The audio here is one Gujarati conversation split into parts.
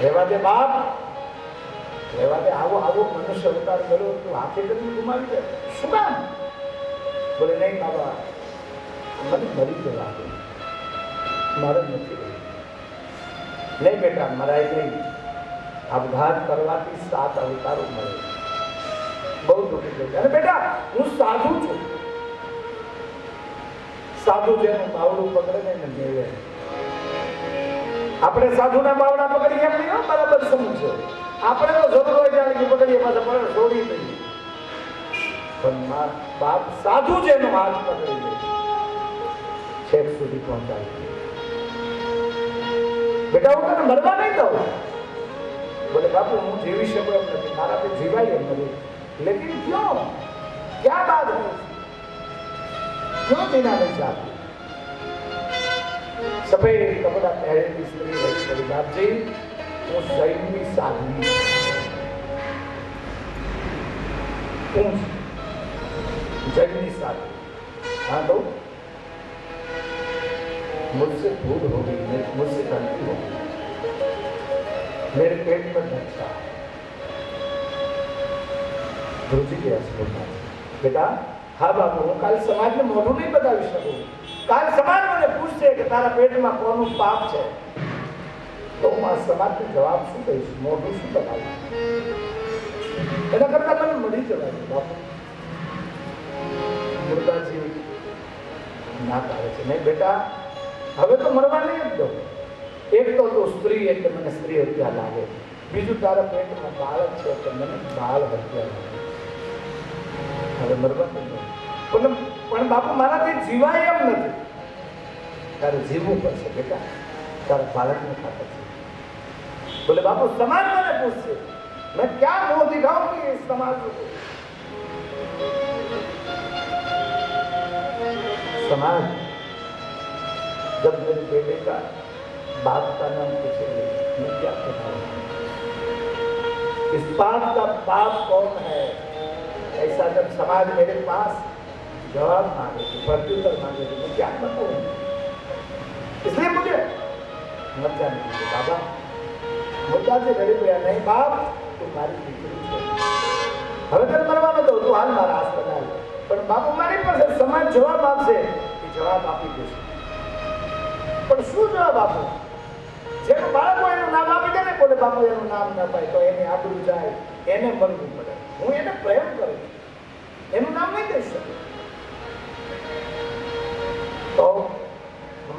રહેવા દે બાપ, રહેવા દે. આવો આવો મનુષ્ય અવતાર કર્યો તું હાથે કરીને ગુમાવી દે શું કામ? બોલે નહીં બાબા, મને મરી જવા દે, મારે નથી રહી. નહીં બેટા, મરાય નહીં. આપઘાત કરવાથી 7 અવતારો મળે. બહુ દુઃખી થઈ. અને બેટા હું સાધુ છું. સાધુ જેનું બાવડું પકડે ને એને મેળવે. આપણે સાધુના બાવડા પકડીએ એમ નહીં, બરાબર સમજો. આપણે તો જરૂર હોય જાણે કે પકડીએ પાછા પડે છોડી દઈએ. પણ બાપ સાધુ જેનો હાથ પકડી લે છેક સુધી પહોંચાડી. બેટા હું તને મરવા નહીં દઉં. બોલે બાપુ હું જીવી શકું એમ નથી, મારાથી જીવાય એમ નથી. લેકિન ક્यों? क्या बात है? क्यों देना नहीं चाहती? सफेद कपड़ा पहनेली स्त्री रही बड़ी बापजी, હું સૈન્યની સાધવી હું जैनी साथी. हाँ तो मुझसे भूल हो गई, मुझसे गलती हो गई, मेरे पेट पर धक्का. ધ્રુજી ગયા છે બેટા. હા બાપુ, હું કાલ સમાજને મોઢું નહીં બતાવી શકું. કાલ સમાજ મને પૂછશે કે તારા પેટમાં કોનું પાપ છે, તો હું આ સમાજને જવાબ શું કહીશ, મોઢું શું બતાવીશ? એના કરતા મને મળી જવાય બાપુ. મુર્દાજી ના પાડે છે, નહીં બેટા હવે તો મરવા નહીં જ દઉં. એક તો તું સ્ત્રી એટલે મને સ્ત્રી હત્યા લાગે, બીજું તારા પેટમાં બાળક છે એટલે મને બાળ હત્યા લાગે. હવે મરવા નહીં દઉં. પણ બાપુ મારાથી જીવાય એમ નથી. તારે જીવવું પડશે બેટા, તારા બાળકને ખાતર છે. બોલે બાપુ સમાજ મને પૂછશે, मैं क्या मुंह दिखाऊंगी इस समाज को? समाज जब मेरे बेटे का बाप का नाम पूछेंगे, मैं क्या बताऊंगा? इस बात का बाप कौन है, ऐसा जब समाज मेरे पास जवाब मांगे, प्रत्युत्तर मांगे, तो मैं क्या बताऊंगा? इसलिए मुझे मत जाने दीजिए बाबा. मुद्दा से लड़ी गया, नहीं बाप तुम्हारी દીકરી છે, હવે તને મરવાનો દઉં, તું હાલ મારા આસ્પતાલ. પણ બાપુ મારી પાસે સમાજ જવાબ આપશે, એ જવાબ આપી દેશે. પણ શું જવાબ આપો? જેનું બાળકો એનું નામ આપી દે ને, બોલે બાપુ એનું નામ ના પાય તો એને આબરૂ જાય, એને મરવું પડે. હું એને પ્રેમ કરું, એનું નામ નહીં દઈ શકું. તો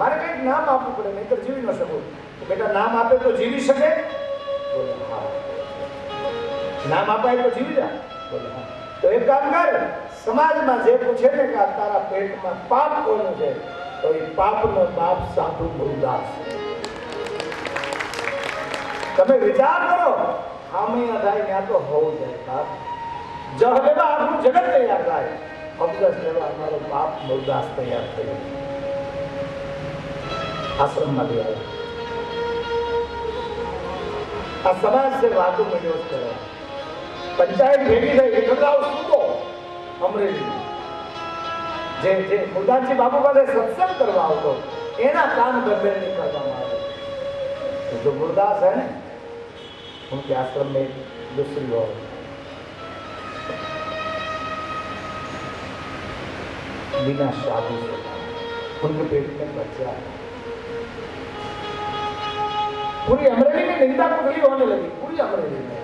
મારે કંઈક નામ આપવું પડે, નહીં તો જીવી ન શકું. બેટા નામ આપે તો જીવી શકે? બોલે હા. નામ અપાય તો જીવી જા? બોલે હા. તો એક કામ કર, સમાજમાં જે પૂછે ને કે તારા પેટમાં પાપ કોનું છે, તો એ પાપનો બાપ સાધુ મુરદાસ. તમે વિચાર કરો, હામી અધાય ત્યાં તો હોવું જાય બાપ. જહ લેવા આપણું જગત તૈયાર થાય, અબદસ લેવા અમારો બાપ મુરદાસ તૈયાર થયો. આશ્રમમાં લઈ આવ્યા. આ સમાજ से વાતો મળ્યો કરે. પંચાયત ભેગી થઈ, વિઠ્ઠલરાવ સુતો અમરેલી જે મુરદાસજી બાપુ પાસે સત્સંગ કરવા આવતો, એના કાન ગરબેરણી કરવામાં આવે. तो जो मुरदास है ना, उनके आश्रम में दूसरी और बिना शादी से उनके पेट में बच्चा है. पूरी अमरेली में निंदा पकड़ी होने लगी, पूरी अमरेली में.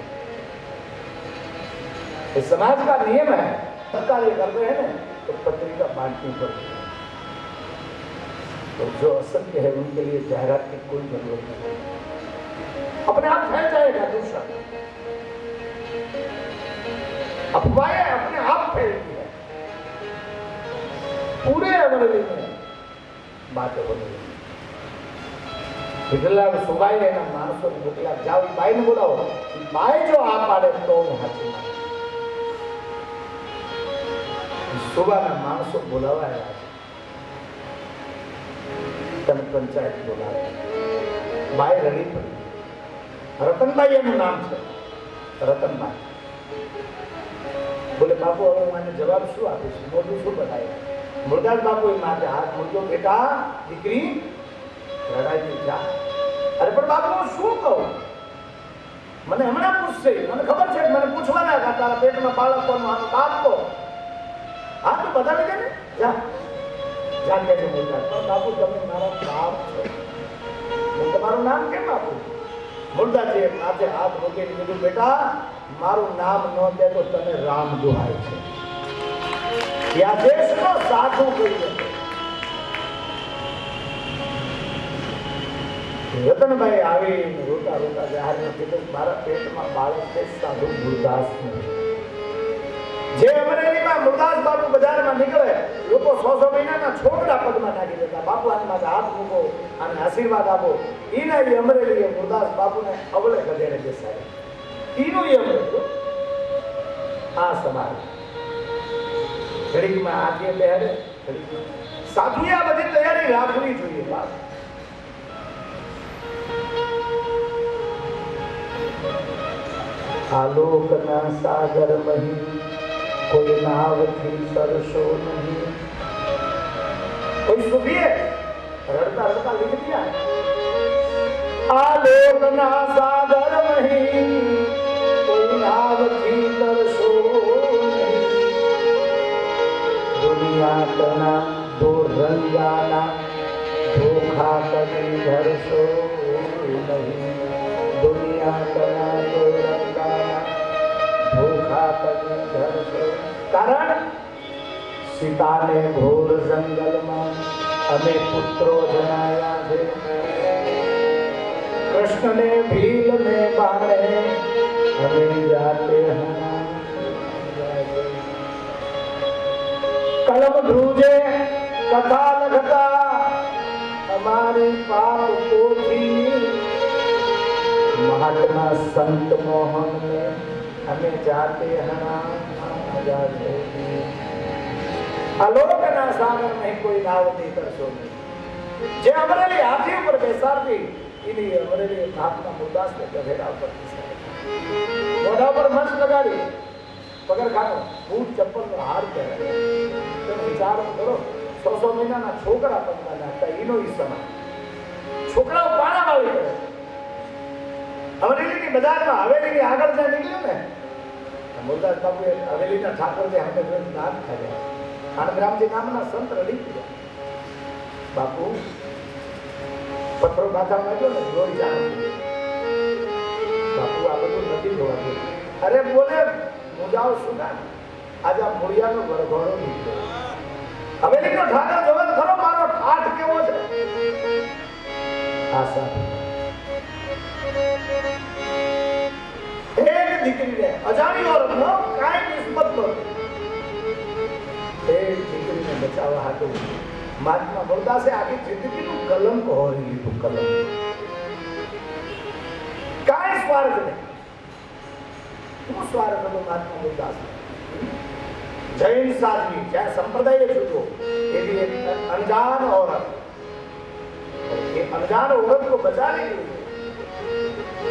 इस समाज का नियम है, सरकार ये करते हैं ना तो पत्रिका बांटनी पड़ती है. तो जो असत्य है उनके लिए जाहिरात की कोई जरूरत नहीं, अपने आप फैल जाएगा. दूसरा अफवाहें अपने आप फैलती है. पूरे अमरेली में बातें होने लगी. વિઠ્ઠલરાવ સુબાઈ એના માણસોને મોકલ્યા, જાઓ બાઈને બોલાવો. બાઈ જો આ પાડે તો હું હાચી માનું. સુબાના માણસો બોલાવાયા છે, તને પંચાયત બોલાવે. બાઈ રડી પડી. રતનભાઈ એનું નામ છે, રતનભાઈ. બોલે બાપુ હવે હું આને જવાબ શું આપીશ, મોઢું શું બતાવે? મુરદાસ બાપુ એ માથે હાથ મૂક્યો, બેટા દીકરી રડાઈ જા. અરે પણ બાપુ હું શું કહું? મને હમણાં પૂછશે, મને ખબર છે મને પૂછવાના કે તારા પેટમાં બાળક કોનો, આનો બાપ તો. હા તો બધાને કે ને જા જા કે છે મોટા, પણ બાપુ તમે મારા બાપ છો, હું તમારું નામ કેમ આપું? મુર્દાજીએ માથે હાથ મૂકીને કીધું, બેટા મારું નામ ન દે તો તને રામ દુહાય છે. આ દેશનો સાધુ કહીએ. રતનભાઈ આવી રોતા રોતા જાહેરમાં કીધું, મારા પેટમાં બાળક છે સાધુ મુરદાસ. જે અમરેલીમાં મુરદાસ બાપુ બજારમાં નીકળે, લોકો 100 મહિનાના છોકરા પગમાં નાખી દેતા, બાપુ આની માથે હાથ મૂકો અને આશીર્વાદ આપો. ઈના એ અમરેલીએ મુરદાસ બાપુને અવળે ગધેડે બેસાડે. ઈનું એ અમરેલી આ સમાજ ઘડીકમાં આગે બેહાડે. સાધુએ આ બધી તૈયારી રાખવી જોઈએ. બાપ આલોકના સાગર મહી કોઈ નાવથી સરસો નહીં. કોઈ સુભીએ રડતા રડતા લીધી દિયા, આલોકના સાગર મહી કોઈ નાવથી સરસો નહીં. દુનિયા તના દો રંગાના ધોખા કદી ધરશો નહીં. દુનિયા તના દો રંગાના ધોખા કદી ધરશો. કારણ સીતાને ઘોર જંગલમાં અમે પુત્રો જણાયા છે, કૃષ્ણને ભીલને બાણે અમે જાતે કલમ ધ્રુજે કથા લખતા અમારી પાપ પોથી. મહાત્મા સંત મોહનને અમે જાતે આલોકના સાગર में कोई नाव नहीं करशो नहीं. જે અમરેલી હાથી ઉપર બેસાડતી એની અમરેલી મહાત્મા મુરદાસ ને ગધેડા ઉપર બેસાડી, મોઢા પર મંચ લગાડી, પગરખાનો બૂટ ચપ્પલ નો હાર પહેરાય. તમે વિચાર કરો, 100 મહિનાના છોકરા પગમાં નાખતા એનો ઈ સમય. છોકરાઓ પાણા વાળી કરે. અમરેલીની બજારમાં હવેલીની આગળ જ્યાં નીકળ્યું ને, મુરદાસ બાપુએ હવેલીના ઠાકોરજી હાથે જોઈને નામ ખાયા. આણગ્રામજી નામના સંત રડી ગયા. બાપુ પથ્થરો માથા માંડ્યો ને રોઈ જાણ. બાપુ આ બધું નથી જોવા દે. અરે બોલે મુજાઓ સુના, આજે આ મૂળિયાનો વરઘોડો નીકળ્યો. હવેલીનો ઠાકર જોવે ખરો મારો ઠાઠ કેવો છે. આશા એક દીકરીને અજાણી ઓરત નો કાંઈ નિસ્બત નહોતી. એક દીકરીને બચાવવા હતું મહાત્મા મુરદાસે આખી જિંદગીનું કલંક હોરી લીધું. કલંક, કાંઈ સ્વાર્થ નહીં. શું સ્વાર્થ હતો મહાત્મા મુરદાસ? જૈન સાધવી જ્યાં સંપ્રદાય છૂટો એવી એક અનજાન औरत, ये अनजान औरत को बचाने के लिए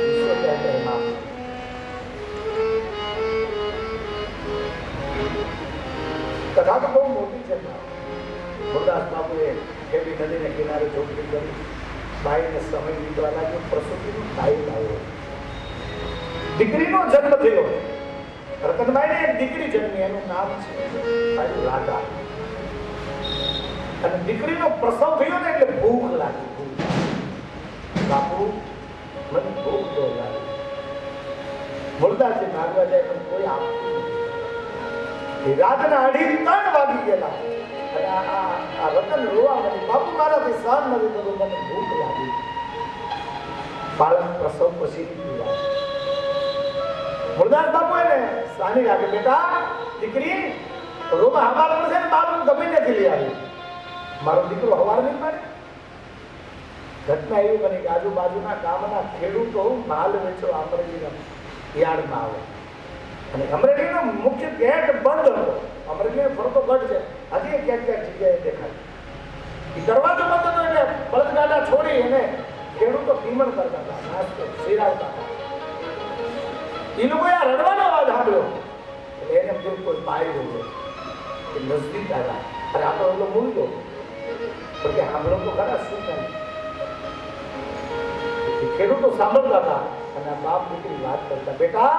इसको कहते हैं मां. कथा तो बहुत मोटी है. मुरदास बाबूए ખેડી નદીને કિનારે ઝૂંપડી કરી, બાઈને સમય વીતવા લાગ્યો, પ્રસૂતિનો ટાઈમ આવ્યો, દીકરીનો જન્મ થયો. રતનભાઈને એક દીકરી જન્મી, એનું નામ છે રાધા. અને દીકરીનો પ્રસવ થયો ને એટલે ભૂખ લાગી. બાપુ મને ભૂખ તો લાગી. મુરદાસજી માગવા જાય પણ કોઈ આપતું નથી. રાતના 2:30 વાગી ગયેલા અને આ રતન રોવા માંડી, બાપુ મારાથી સહન નથી થતું, મને ભૂખ લાગી. બાળક પ્રસવ પછી મુરદાસ બાપુ એને સાની રાખે, બેટા દીકરી રોમાં હવાર પડશે ને બાપુ ગમે નથી લઈ આવી. મારો દીકરો હવાર નહીં પાડે. ઘટના એવી બની કે આજુબાજુના ગામના ખેડૂતો માલ વેચો અમરેલીના યાર્ડમાં આવે અને અમરેલીનો મુખ્ય ગેટ બંધ હતો. અમરેલી ફરતો ગઢ છે, હજી ક્યાંક ક્યાંક જગ્યાએ દેખાય. એ દરવાજો બંધ હતો એટલે બળદગાડા છોડી અને ખેડૂતો કિમણ કરતા હતા, નાસ્તો શીરાવતા હતા. એ લોકોએ આ રડવાનો અવાજ સાંભળ્યો એટલે એને જેવું કોઈ પાઈ ગયો એ નજદીક આવ્યા. અરે આપણો એટલો મૂળ્યો તો કે સાંભળો તો ખરા શું થાય. ખેડૂતો સાંભળતા હતા અને બાપ દીકરી વાત કરતા, બેટા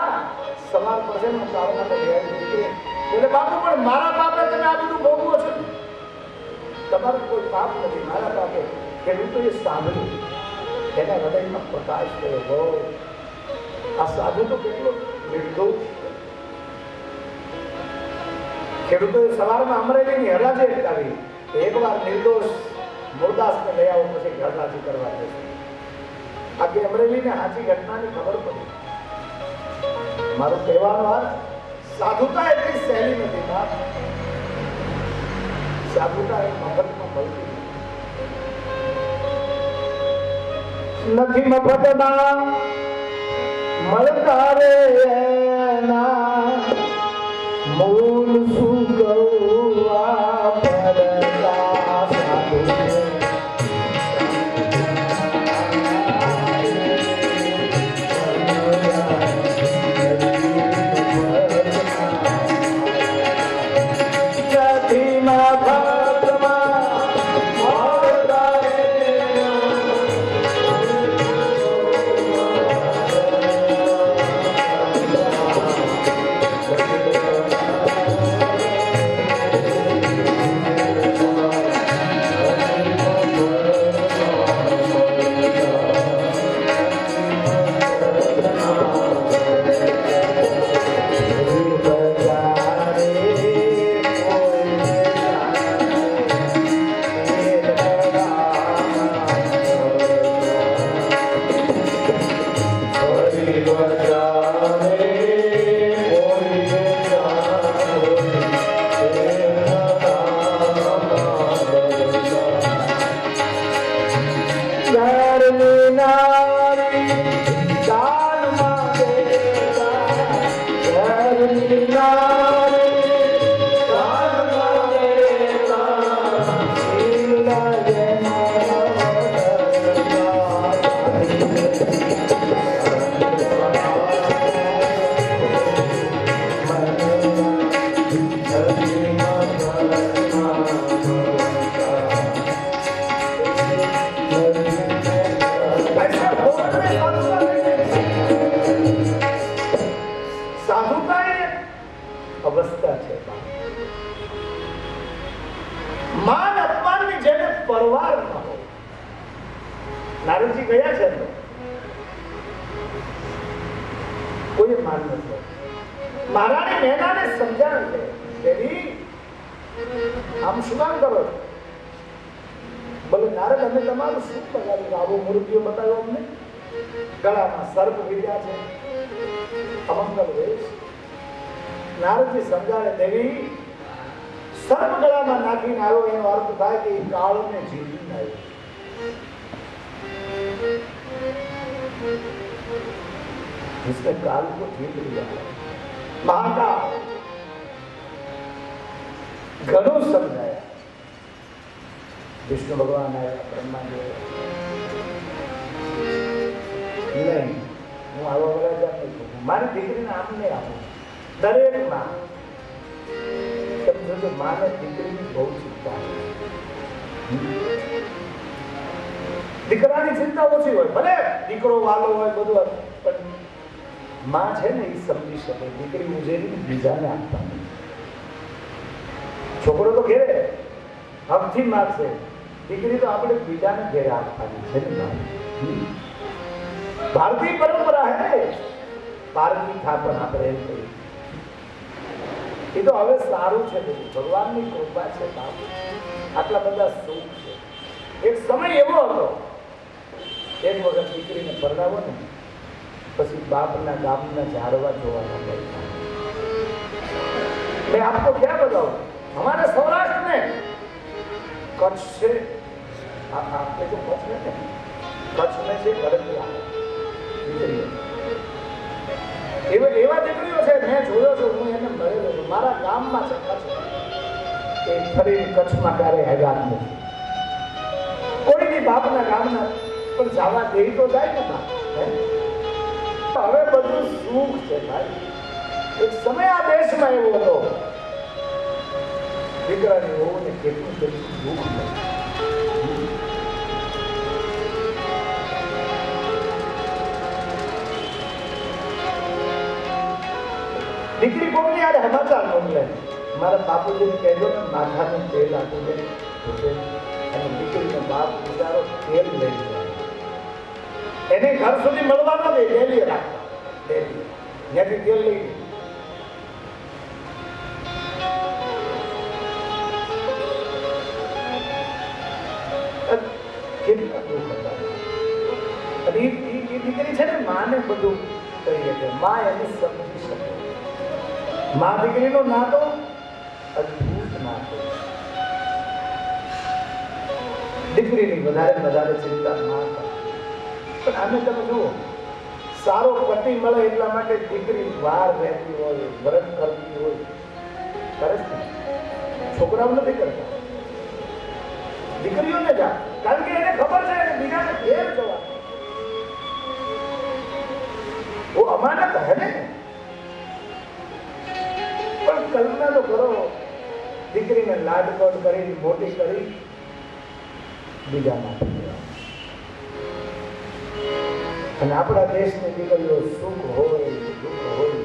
સવાર પડશે ને હું તારા માટે લઈ આવી દીકરી. એટલે બાપુ પણ મારા પાપે તમે આ બધું ભોગવો છો, તમારું કોઈ પાપ નથી, મારા પાપે. ખેડૂતોએ સાંભળ્યું, એના હૃદયમાં પ્રકાશ થયો, બહુ આ સાધુ તો કેટલો નિર્દોષ. ખેડૂતોએ સવારમાં અમરેલીની હરાજી અટકાવી, એકવાર નિર્દોષ મુરદાસને લઈ આવો પછી હરાજી કરવા જશે. આખી અમરેલીને સાચી ઘટનાની ખબર પડી. મારો કહેવાનો અર્થ, સાધુતા એટલી સહેલી નથી બાપ. સાધુતા એ મફતમાં મળતી નથી, મફતમાં મળતા રે એના મૂળ શું ગૌવા પરતા સાધુ. અવસ્થા છે. માન અપમાનની જેને પરવાર ન હોય. નારદજી ગયા છે તો કોઈ માન નથી. મહારાણી મેનાને સમજાવે છે, દેવી આમ શું કામ કરો? બોલે નારદ અમે તમારું શું બગાડ્યું? આવો મૂર્તિઓ બતાવ્યો અમને, ગળામાં સર્પ વિદ્યા છે, અમંગલ વેશ. નારદજી સમજાવે, દેવી સર્પ ગળામાં નાખીને આવ્યો એનો અર્થ થાય કે કાળને જીતીને આવ્યો. जिसने काल को जीत लिया है, महाकाल घणું સમજાયા. વિષ્ણુ ભગવાન આવ્યા, બ્રહ્માજી નહીં, હું આવા વગર નહીં, મારી દીકરીને આમ નહીં આપું. દરેક માં સમજો, માને દીકરીની બહુ ચિંતા. દીકરાની ચિંતા ઓછી હોય, ભલે દીકરો વાલો હોય બધું, પણ માં છે ને એ સમજી શકે દીકરી ઉજેરી બીજાને આપવાની. છોકરો તો ઘેરે હકથી માગશે, દીકરી તો આપણે બીજાને ઘેરે આપવાની છે ને. ભારતીય પરંપરા હે, પારકી થાપણ આપણે એમ કહીએ. એ તો હવે સારું છે, ભગવાનની કૃપા છે બાપ, આટલા બધા સુખ છે. એક સમય એવો હતો, એક વખત દીકરીને પરણાવો ને પછી બાપના ગામના ઝાડવા જોવાના મળતા. मैं आपको क्या बताऊं, हमारे सौराष्ट्र में कच्छ से आपने जो कच्छ में है, कच्छ में से भरतपुर એવા દીકરીઓ છે, મેં જોયો છું, હું એને મળેલો છું, મારા ગામમાં છે કચ્છ. એ ફરી કચ્છમાં ક્યારે હેગાત નથી. કોઈની બાપના ગામના પણ જવા દે તો જાય ને બાપ. હવે બધું સુખ છે ભાઈ. એક સમય આ દેશમાં એવો હતો, દીકરાની હોવું કેટલું કેટલું દુઃખ દીકરી કોકની યાર સમાચાર મોકલે, મારા બાપુજીને કહેજો ને માથાનું તેલ આપી દે અને દીકરીનો બાપ બિચારો તેલ લઈ જાય, એને ઘર સુધી મળવા ન દે, ડેલી રાખવા, ડેલી ત્યાંથી તેલ લઈ કેટલા દુઃખ હતા. અને એ દીકરી છે ને માને બધું કહીએ છે, મા એને સમજી શકે. મા દીકરીનો નાતો અદભુત નાતો. દીકરીની વધારે ચિંતા ના કરે. પણ આને તમે જુઓ, સારો પતિ મળે એટલા માટે દીકરી વાર રહેતી હોય, વ્રત કરતી હોય, કરે છે. છોકરાઓ નથી કરતા, દીકરીઓને જા, કારણ કે એને ખબર છે કે બીજાને ઘેર જવા वो અમાનત હે ને. પણ કલ્પના તો કરો, દીકરીને લાડકોડ કરી મોટી કરી બીજાના, અને આપણા દેશની દીકરીઓ સુખ હોય દુઃખ હોય